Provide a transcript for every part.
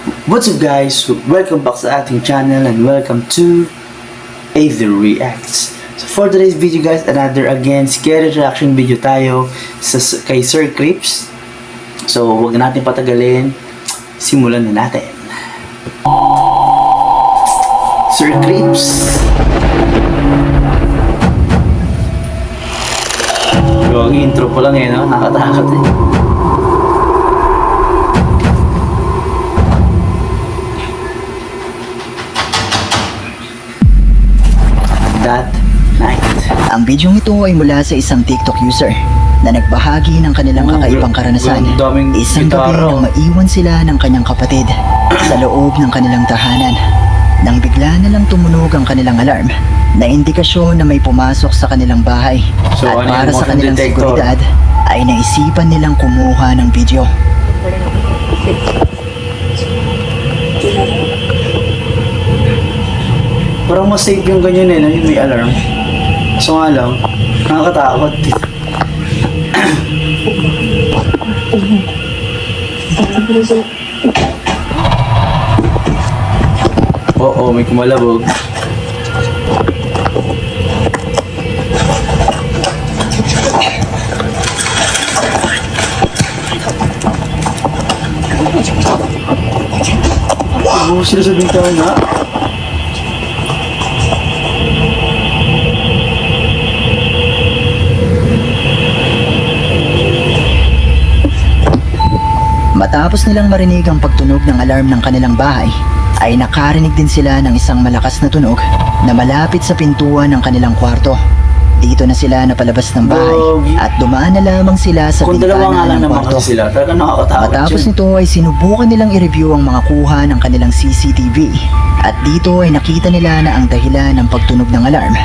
What's up guys? Welcome back sa ating channel and welcome to Aether Reacts. So for today's video guys, another again scary reaction video tayo kay Sir Crips. So huwag natin patagalin, simulan na natin. Sir Crips. Yung intro pa lang no? Nakatakot That night. Ang bidyong ito ay mula sa isang TikTok user na nagbahagi ng kanilang kakaibang karanasan. Isang gabi nang maiwan sila ng kanyang kapatid sa loob ng kanilang tahanan. Nang bigla na lang tumunog ang kanilang alarm na indikasyon na may pumasok sa kanilang bahay. So, at para sa kanilang seguridad ay naisipan nilang kumuha ng video. Parang mas safe yung ganyan yung may alarm. So nga lang, nakakatakot. Oo, may kumalabog. Oo, sila sa bintana. Matapos nilang marinig ang pagtunog ng alarm ng kanilang bahay, ay nakarinig din sila ng isang malakas na tunog na malapit sa pintuan ng kanilang kwarto. Dito na sila napalabas ng bahay at dumaan na lamang sila sa bintana ng kwarto. Matapos nito ay sinubukan nilang i-review ang mga kuha ng kanilang CCTV at dito ay nakita nila na ang dahilan ng pagtunog ng alarm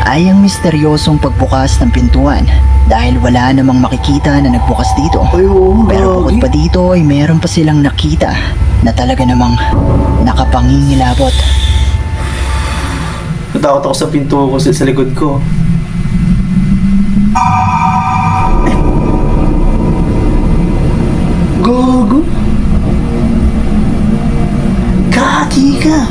ay ang misteryosong pagbukas ng pintuan dahil wala namang makikita na nagbukas dito. Pero bukod pa dito ay meron pa silang nakita na talaga namang nakapangingilabot. Natakot ako sa pinto ko sa likod ko. Gogo! Kaki ka!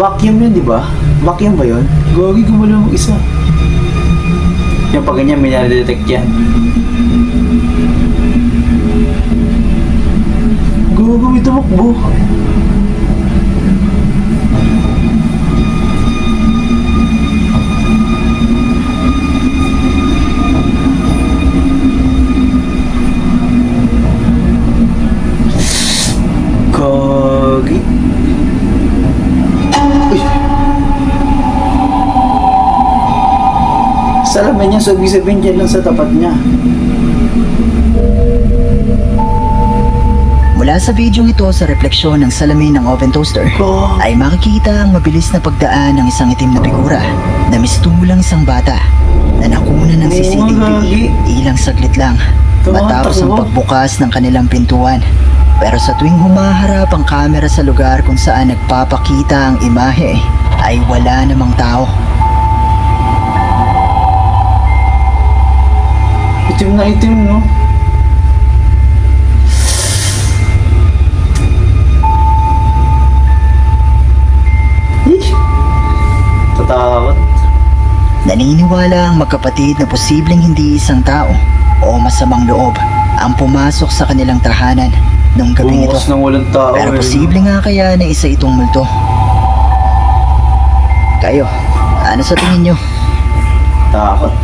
Vacuum yun, di ba? Vacuum ba yun? Gogi, gumalaw mo isa. Yung pag ganyan, may nare-detect yan. Gogo, may tumakbo. Gogi. Salamin niya, so ibig sabihin dyan lang sa tapat niya. Mula sa video ito sa refleksyon ng salamin ng oven toaster, ay makikita ang mabilis na pagdaan ng isang itim na figura na mistulang isang bata na nakuna ng CCTV ilang saglit lang matapos ang pagbukas ng kanilang pintuan. Pero sa tuwing humaharap ang kamera sa lugar kung saan nagpapakita ang imahe, ay wala namang tao. Itim na itim, no? Tatakot. Naniniwala ang magkapatid na posibleng hindi isang tao o masamang loob ang pumasok sa kanilang tahanan nung gabing ito. Ng walang tao, pero posible nga kaya na isa itong multo. Kayo, ano sa tingin nyo? Takot.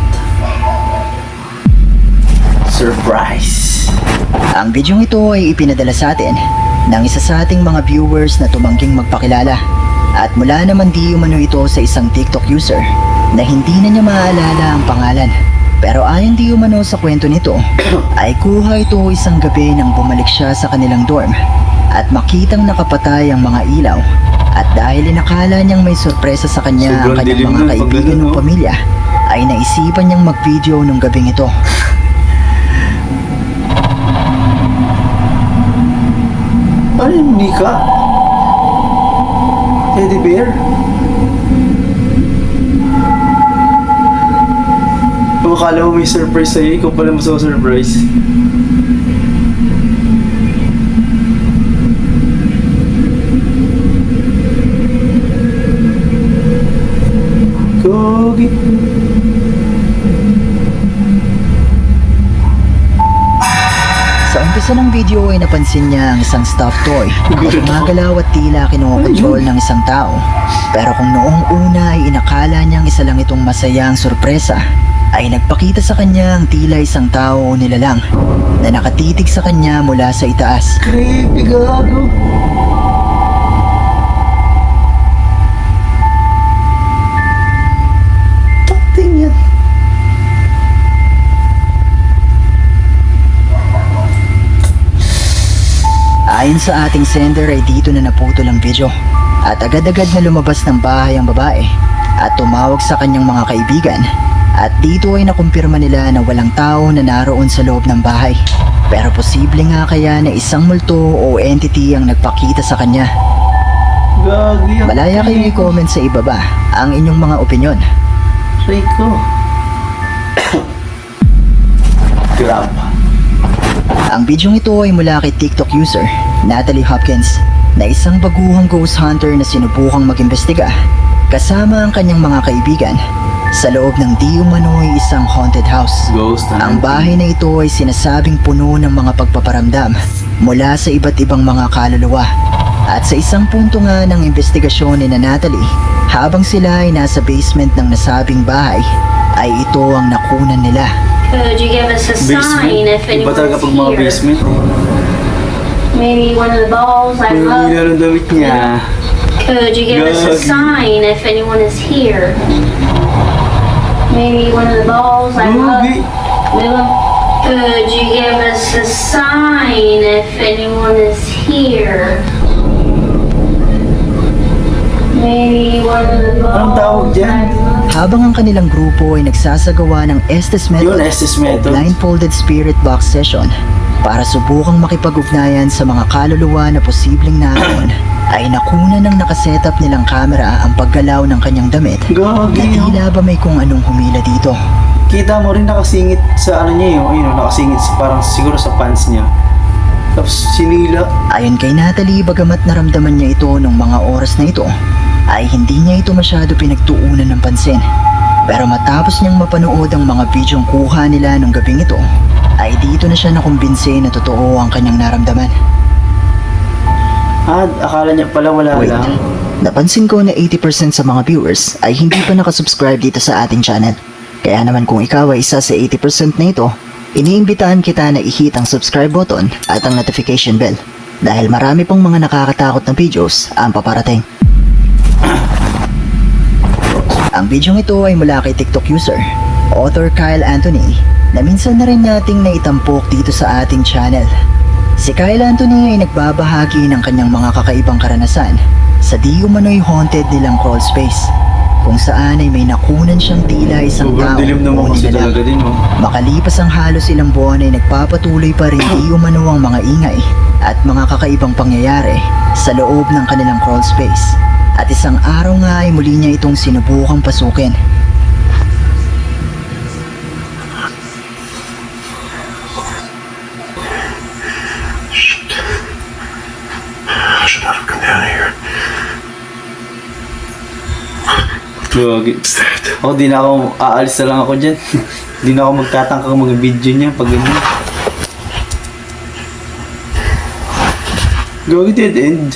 Surprise! Ang bidyong ito ay ipinadala sa atin ng isa sa ating mga viewers na tumangging magpakilala. At mula naman di umano ito sa isang TikTok user na hindi na niya maaalala ang pangalan. Pero ayon di umano sa kwento nito, ay kuha ito isang gabi nang bumalik siya sa kanilang dorm at makitang nakapatay ang mga ilaw. At dahil inakala niyang may sorpresa sa kanya ang kanyang mga kaibigan o pamilya, ay naisipan niyang mag-video nung gabing ito. Ano yung Nika? Teddy bear? Kung akala mo may surprise sa'yo, ikaw pala masasurprise. Sa umpisa ng video ay napansin niya ang isang stuffed toy na gumagalaw at tila kinokontrol ng isang tao. Pero kung noong una ay inakala niyang isa lang itong masayang sorpresa, ay nagpakita sa kanya ang tila isang tao o nilalang na nakatitig sa kanya mula sa itaas. Creepy, gago. Takting yan. Ayon sa ating sender ay dito na naputol ang video at agad-agad na lumabas ng bahay ang babae at tumawag sa kanyang mga kaibigan at dito ay nakumpirma nila na walang tao na naroon sa loob ng bahay. Pero posible nga kaya na isang multo o entity ang nagpakita sa kanya. Gagi. Malaya kayo i-comment sa ibaba ang inyong mga opinyon. Rico. Grab. Ang bidyong ito ay mula kay TikTok user Natalie Hopkins na isang baguhang ghost hunter na sinubukang mag-imbestiga kasama ang kanyang mga kaibigan sa loob ng di umano'y isang haunted house. Ghost Ang bahay na ito ay sinasabing puno ng mga pagpaparamdam mula sa iba't ibang mga kaluluwa. At sa isang punto nga ng investigasyon ni Natalie, habang sila ay nasa basement ng nasabing bahay, ay ito ang nakunan nila. Could you give us a sign if Iba talaga anyone's pag mga here? basement. Maybe one of the balls I Yung love. ng damit niya. Could you give us a Gagi. sign if anyone is here? Maybe one of the balls I love. Gagi. Could you give us a sign if anyone is here? Maybe one of the Anong tawag balls dyan? I love. Habang ang kanilang grupo ay nagsasagawa ng Estes Method Yun, Estes o Method. Blindfolded Spirit Box Session para subukang makipag-ugnayan sa mga kaluluwa na posibleng naroon, ay nakuna ng nakasetup nilang camera ang paggalaw ng kanyang damit na Gagi. tila ba may kung anong humila dito. Kita mo rin nakasingit sa ano niya yun. Ayun, nakasingit parang siguro sa pants niya. Tapos sinila. Ayon kay Natalie, bagamat naramdaman niya ito nung mga oras na ito, ay hindi niya ito masyado pinagtuunan ng pansin. Pero matapos niyang mapanood ang mga bidyong kuha nila nung gabing ito, ay dito na siya nakumbinse na totoo ang kanyang naramdaman. Akala niya pala wala Wait, lang. napansin ko na 80% sa mga viewers ay hindi pa nakasubscribe dito sa ating channel. Kaya naman kung ikaw ay isa sa 80% na ito, iniimbitahan kita na i-hit ang subscribe button at ang notification bell dahil marami pong mga nakakatakot na videos ang paparating. Ang bidyong ito ay mula kay TikTok user, author Kyle Anthony, na minsan na rin nating naitampok dito sa ating channel. Si Kyle Anthony ay nagbabahagi ng kanyang mga kakaibang karanasan sa di umano'y haunted nilang crawl space, kung saan ay may nakunan siyang tila isang Sobrang tao dilim naman o kasi nilalang. talaga din, oh. Makalipas ang halos ilang buwan ay nagpapatuloy pa rin di umano ang mga ingay at mga kakaibang pangyayari sa loob ng kanilang crawl space. At isang araw nga ay muli niya itong sinubukang pasukin. I should not have come down here. Gagi. What's that? Ako, di na ako, aalis na lang ako dyan. Di na ako magtatangkang mag-video niya pag ganyan. Gagi, dead end.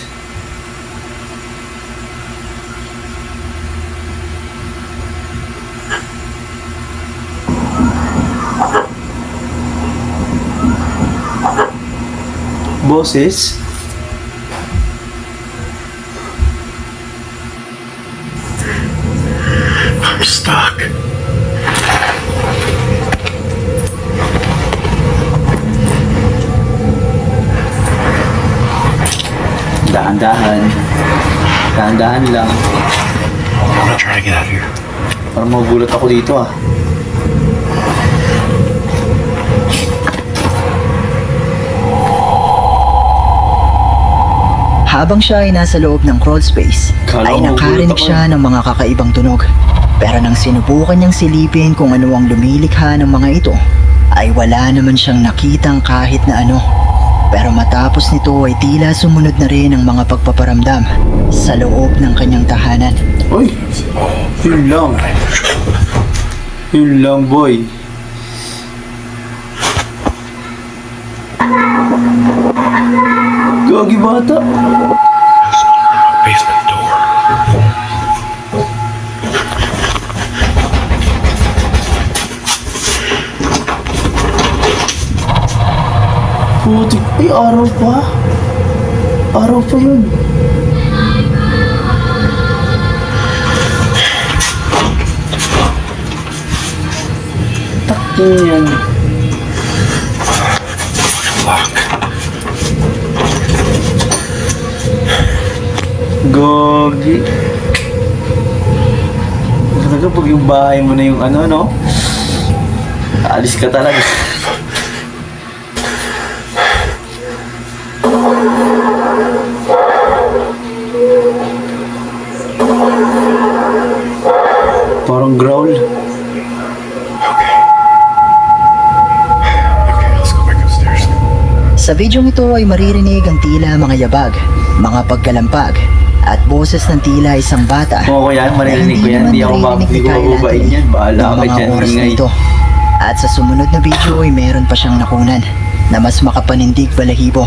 Boses? I'm stuck. Dahan-dahan. Dahan-dahan lang. I'm gonna try to get out of here. Parang magugulat ako dito, ah. Habang siya ay nasa loob ng crawl space, Kala ay ko nakarinig magugulat ako. siya ng mga kakaibang tunog. Pero nang sinubukan niyang silipin kung ano ang lumilikha ng mga ito, ay wala naman siyang nakitang kahit na ano. Pero matapos nito ay tila sumunod na rin ang mga pagpaparamdam sa loob ng kanyang tahanan. Uy! Yun lang. Yun lang, boy. Gagi bata. Basement door. Putik. Ay, araw pa. Araw pa yun. Takin yan. Lock. Gogi. Talaga pag yung bahay mo na yung ano, no? Alis ka talaga. Parang growl. Okay, let's go back upstairs. Sa videong ito ay maririnig ang tila mga yabag, mga pagkalampag, at boses ng tila isang bata. Oo, yan. Maririnig ko yan. Hindi ako mababain yan. Bahala ka dyan. Oras na Ingay. ito. At sa sumunod na video ay meron pa siyang nakunan na mas makapanindig balahibo.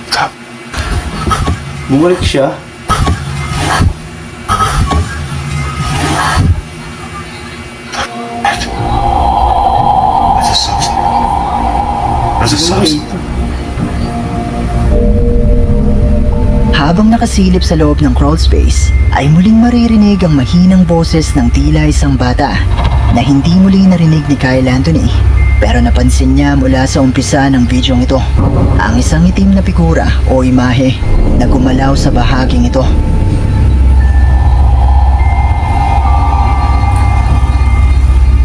Stop. Bumalik siya. That's a substance. There's a substance. Habang nakasilip sa loob ng crawl space, ay muling maririnig ang mahinang boses ng tila isang bata na hindi muli narinig ni Kyle Anthony. Pero napansin niya mula sa umpisa ng videong ito, ang isang itim na figura o imahe na gumalaw sa bahaging ito.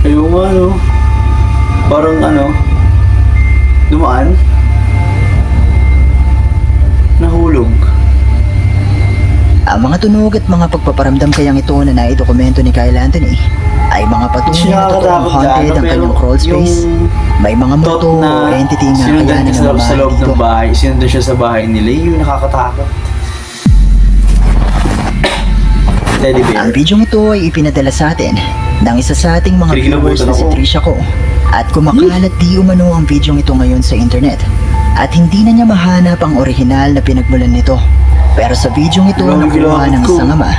Ayun nga, no? Parang ano? Dumaan? Nahulog. Ang mga tunog at mga pagpaparamdam kayang ito na naidokumento ni Kyle Anthony ay mga patunay na totoong haunted ang kanyang crawl space. May mga multo o entity na kaya na sa loob dito. ng bahay. Sinundan siya sa bahay nila. Yun yung nakakatakot. Teddy bear. Ang bidyong ito ay ipinadala sa atin ng isa sa ating mga viewers na si Trisha ko. At kumakalat di umano ang bidyong ito ngayon sa internet. At hindi na niya mahanap ang orihinal na pinagmulan nito. Pero sa bidyong ito na nakuha ng isang ama,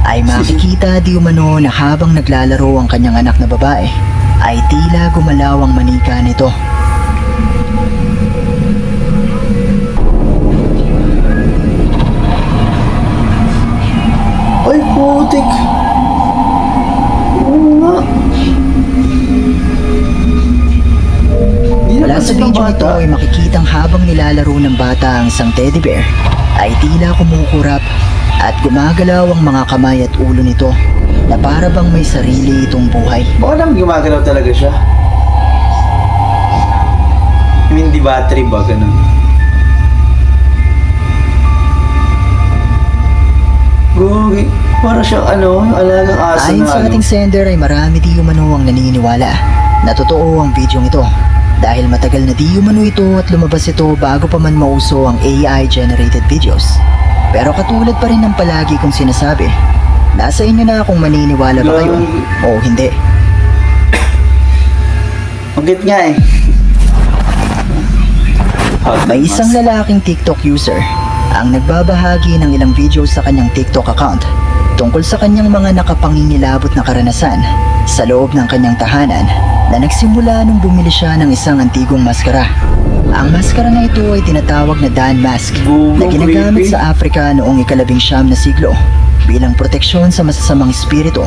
ay makikita di umano na habang naglalaro ang kanyang anak na babae, ay tila gumalaw ang manika nito. Ay, putik. Oo nga. Di Mula naman sa ng video bata. ito ay makikitang habang nilalaro ng bata ang isang teddy bear, ay tila kumukurap at gumagalaw ang mga kamay at ulo nito na para bang may sarili itong buhay. Baka naman gumagalaw talaga siya. I mean, di battery ba? Ganun. Gogi. Para siyang ano, yung alagang aso Ayon na sa ano. ating sender ay marami di umano ang naniniwala na totoo ang bidyong ito. Dahil matagal na di umano ito at lumabas ito bago pa man mauso ang AI-generated videos. Pero katulad pa rin ng palagi kong sinasabi, nasa inyo na kung maniniwala ba kayo o hindi. Magit nga eh. May isang lalaking TikTok user ang nagbabahagi ng ilang videos sa kanyang TikTok account tungkol sa kanyang mga nakapangingilabot na karanasan sa loob ng kanyang tahanan na nagsimula nung bumili siya ng isang antigong maskara. Ang maskara na ito ay tinatawag na Dan Mask na ginagamit sa Africa noong ika-19 na siglo bilang proteksyon sa masasamang espiritu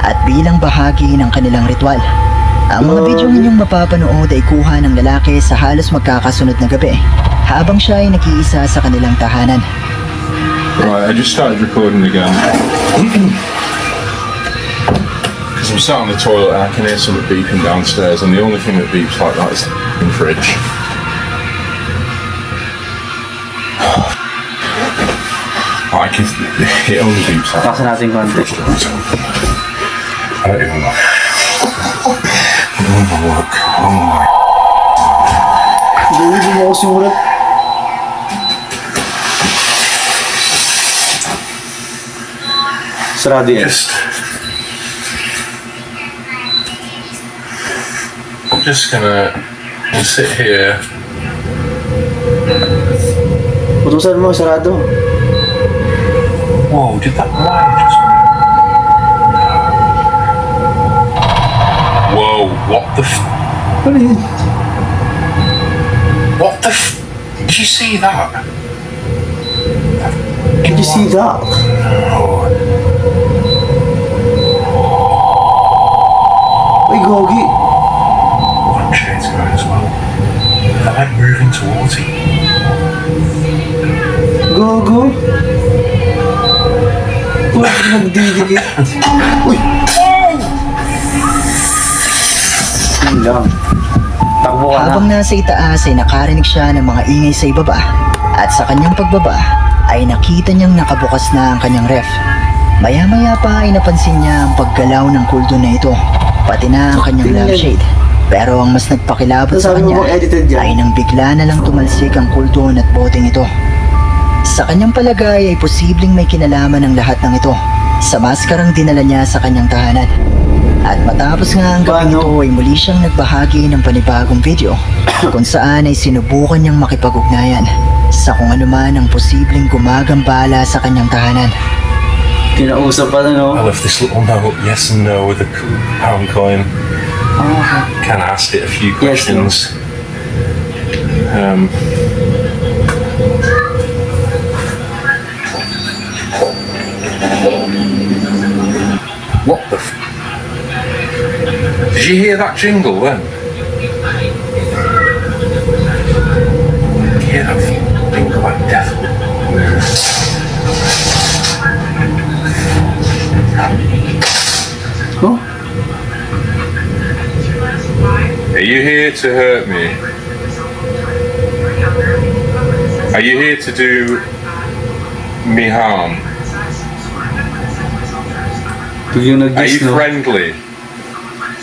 at bilang bahagi ng kanilang ritual. Ang mga video ninyong mapapanood ay kuha ng lalaki sa halos magkakasunod na gabi habang siya ay nag-iisa sa kanilang tahanan. Right, I just started recording again. Because I'm sat on the toilet and I can hear something beeping downstairs, and the only thing that beeps like that is the fridge. Like, it only beeps like that. Taksan natin konti. I don't even know. I don't even look. Oh my. Gogi, di mo ako sumulat. Sarado yan. I'm just gonna Sit here. Utusan mo, sarado. Whoa, did that lion just... Whoa, what the f... Ano yun? What the f... Did you see that? Did you see that? Oh, Uy, Gogi. one chain's going as well. They're like moving towards it. Gogo. Uy, nagdidikit. Uy! Yun lang. Takbo ka na. Habang nasa itaas ay nakarinig siya ng mga ingay sa ibaba at sa kanyang pagbaba ay nakita niyang nakabukas na ang kanyang ref. Maya-maya pa ay napansin niya ang paggalaw ng kuldo na ito, pati na ang kanyang lampshade. Pero ang mas nagpakilabot sa Sabi mo kanya bang edited yan? ay nang bigla na lang tumalsik ang kuldon at boteng ito. Sa kanyang palagay ay posibleng may kinalaman ang lahat ng ito sa maskarang dinala niya sa kanyang tahanan. At matapos nga ang gabi Paano? ito ay muli siyang nagbahagi ng panibagong video kung saan ay sinubukan niyang makipag-ugnayan sa kung ano man ang posibleng gumagambala sa kanyang tahanan. Kinausap pa na, no? I love this little note, yes and no, with a pound coin. Kind of asked it a few Yes, no. questions. What the f... Did you hear that jingle then? Did you hear that jingle like death? Oh? Are you here to hurt me? Are you here to do me harm? Biglang Are nag-guess, you no? friendly?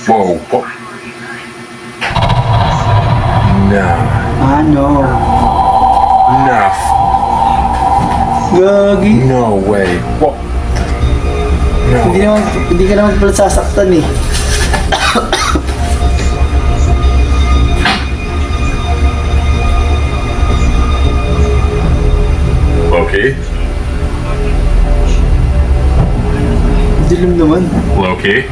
Whoa, what? No. Ano? No. Gagi. No way. What? No. Hindi ka naman pala sasaktan eh. Loki? Dilim naman. Loki?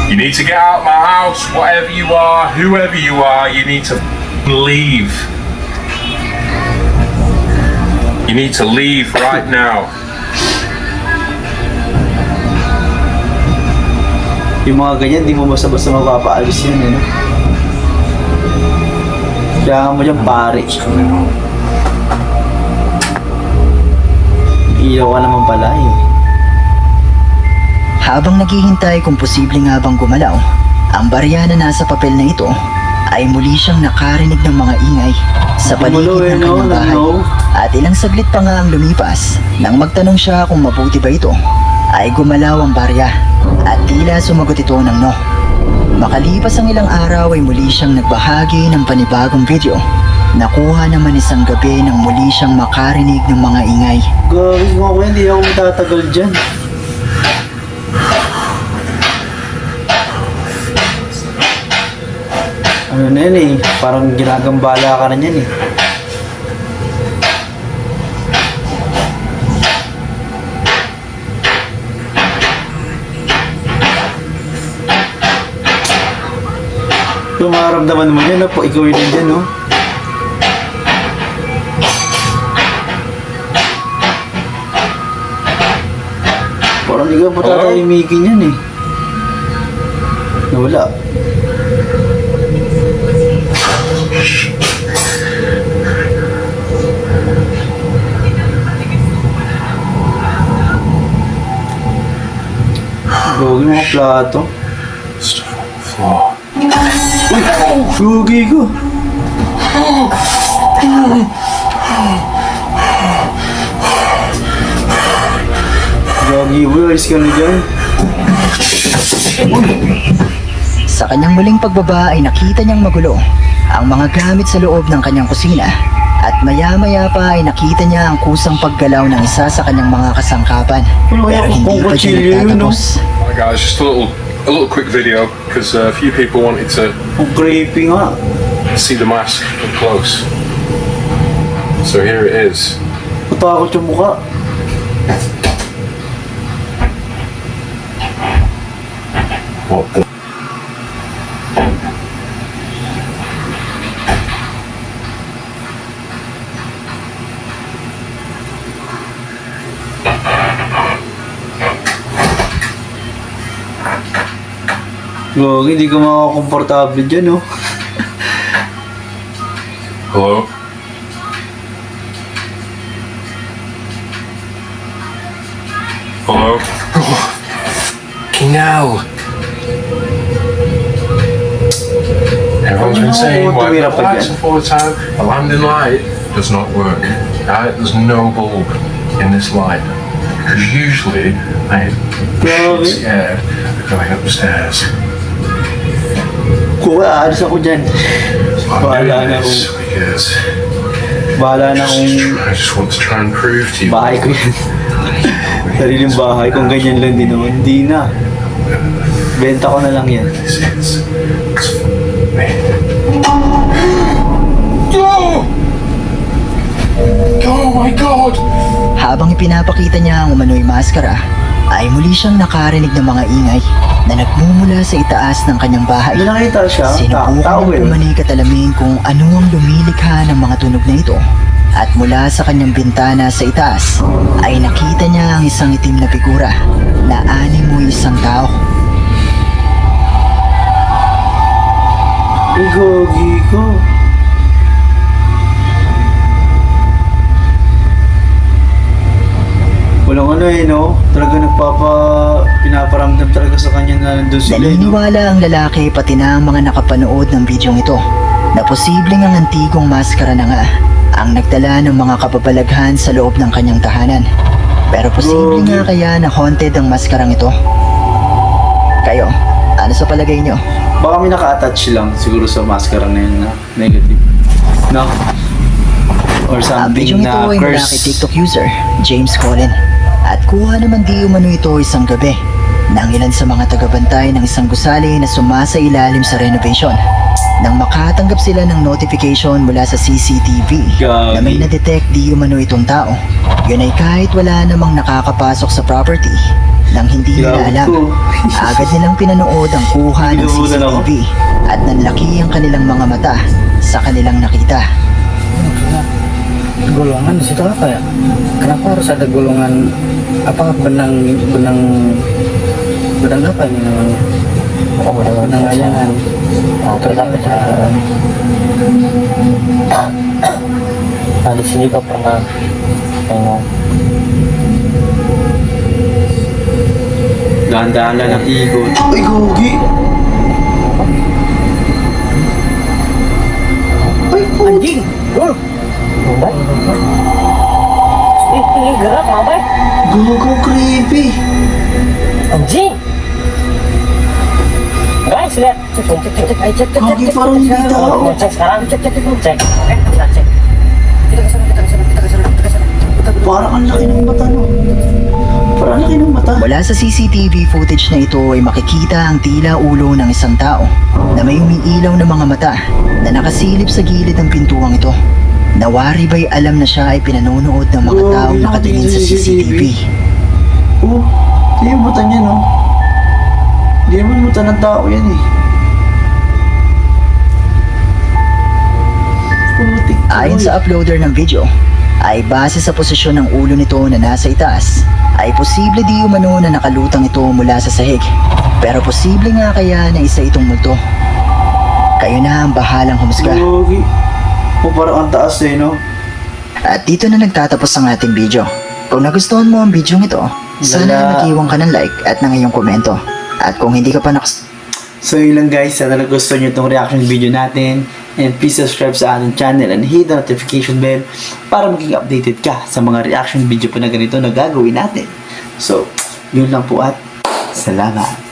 You need to get out of my house, whatever you are, whoever you are, you need to leave. You need to leave right now. Yung mga ganyan, di mo basta-basta mapapaalis yun, eh, no? Kailangan mo dyan, pare. Ilaw ka naman pala, eh. Habang naghihintay kung posible nga bang gumalaw, ang barya na nasa papel na ito ay muli siyang nakarinig ng mga ingay sa paligid Gumalaw, eh, ng no? kanyang bahay. No? At ilang saglit pa nga ang lumipas nang magtanong siya kung mabuti ba ito, ay gumalaw ang barya at tila sumagot ito ng no. Makalipas ang ilang araw ay muli siyang nagbahagi ng panibagong video. Nakuha naman isang gabi nang muli siyang makarinig ng mga ingay. Gagi mo ako, hindi ako matatagal dyan. Ano na yan eh, parang ginagambala ka na yan eh. Kung maramdaman mo yan, po, ikaw yun dyan, no? Parang di ka pa tatahimikin yan eh. Nawala. Gogi mga plato. Stuff on the floor. Gogi ko. Gogi boy, alis ka na dyan. Sa kanyang muling pagbaba ay nakita niyang magulo ang mga gamit sa loob ng kanyang kusina at maya-maya pa ay nakita niya ang kusang paggalaw ng isa sa kanyang mga kasangkapan. Ano kaya Pero hindi kung pa kutsilyo siya yun, no? nagtatapos. Hi guys, just a little a little quick video because a few people wanted to Ang creepy nga. see the mask up close. So here it is. Matakot yung mukha. What the? Gagi, hindi ka makakomportable dyan, oh. Hello? Hello? Fucking hell! Everyone's been saying why the lights off all the time. A landing light does not work. Right? There's no bulb in this light. Because usually I get scared going upstairs. Kuha, alis ako dyan. I'm Bahala doing na this kung, because bahala na kung I just want to try and prove to you. bahay ko yan. Sariling bahay, kung ganyan lang din naman, hindi na. Benta ko na lang yan. This is. Go! Oh my God! Habang ipinapakita niya ang umano'y maskara, ay muli siyang nakarinig ng mga ingay na nagmumula sa itaas ng kanyang bahay. May nakita siya, tao Sinubukan eh. ng umani katalamin kung ano ang lumilikha ng mga tunog na ito. At mula sa kanyang bintana sa itaas, ay nakita niya ang isang itim na figura na animoy isang tao. Ay, gagi ko. Walang ano eh, no? Talaga pinaparamdam talaga sa kanya na nandun sila, no? Naniniwala ang lalaki pati na ang mga nakapanood ng bidyong ito na posibleng ang antigong maskara na nga ang nagdala ng mga kababalaghan sa loob ng kanyang tahanan. Pero posible nga kaya na haunted ang maskarang ito? Kayo, ano sa palagay nyo? Baka may naka-attach lang siguro sa maskara na yun na negative. No? Or Ang something bidyong ito na ay mula kay curse. TikTok user James Colin. At kuha naman di umano ito isang gabi ng ilan sa mga tagabantay ng isang gusali na sumasa ilalim sa renovation. Nang makatanggap sila ng notification mula sa CCTV na may na-detect di umano itong tao, yun ay kahit wala namang nakakapasok sa property nang hindi nila Grabe alam. to. Agad nilang pinanood ang kuha ng Pinuhulan ako. CCTV at nanlaki ang kanilang mga mata sa kanilang nakita. Gulungan di situ apa ya? Kenapa harus ada gulungan apa benang apa ini namanya? Oh, benang layangan. Terus apa cara? Nah, di sini juga pernah tengok. Dahan-dahan lang ang ikot. Ay, gagi! Ay, Anjing, Gul. Ih, gerak mamai. Gago, creepy! Anjing. Guys, lihat. Cek. Gagi, parang hindi tao. Cek sekarang. Cek. Kita cek. Kita kesana. Parang ang laki ng mata, no? Parang ang laki ng mata. Mula sa CCTV footage na ito ay makikita ang tila ulo ng isang tao na may umiilaw na mga mata na nakasilip sa gilid ng pintuang ito. Nawari ba'y alam na siya ay pinanonood ng mga Oh, taong nakatingin sa CCTV? Oh, ito yung mata niya, no? Hindi naman mata ng tao yan, eh. Putik ko, Ayon eh. sa uploader ng video, ay base sa posisyon ng ulo nito na nasa itaas, ay posible di umano na nakalutang ito mula sa sahig. Pero posible nga kaya na isa itong multo. Kayo na ang bahalang humusga. Gagi. Oh, parang ang taas, eh, no? At dito na nagtatapos ang ating video. Kung nagustuhan mo ang video ito, sana mag-iwan ka ng like at ng iyong komento. At kung hindi ka pa So yun lang guys, sana nagustuhan nyo itong reaction video natin. And please subscribe sa ating channel and hit the notification bell para maging updated ka sa mga reaction video pa na ganito na gagawin natin. So, yun lang po at salamat.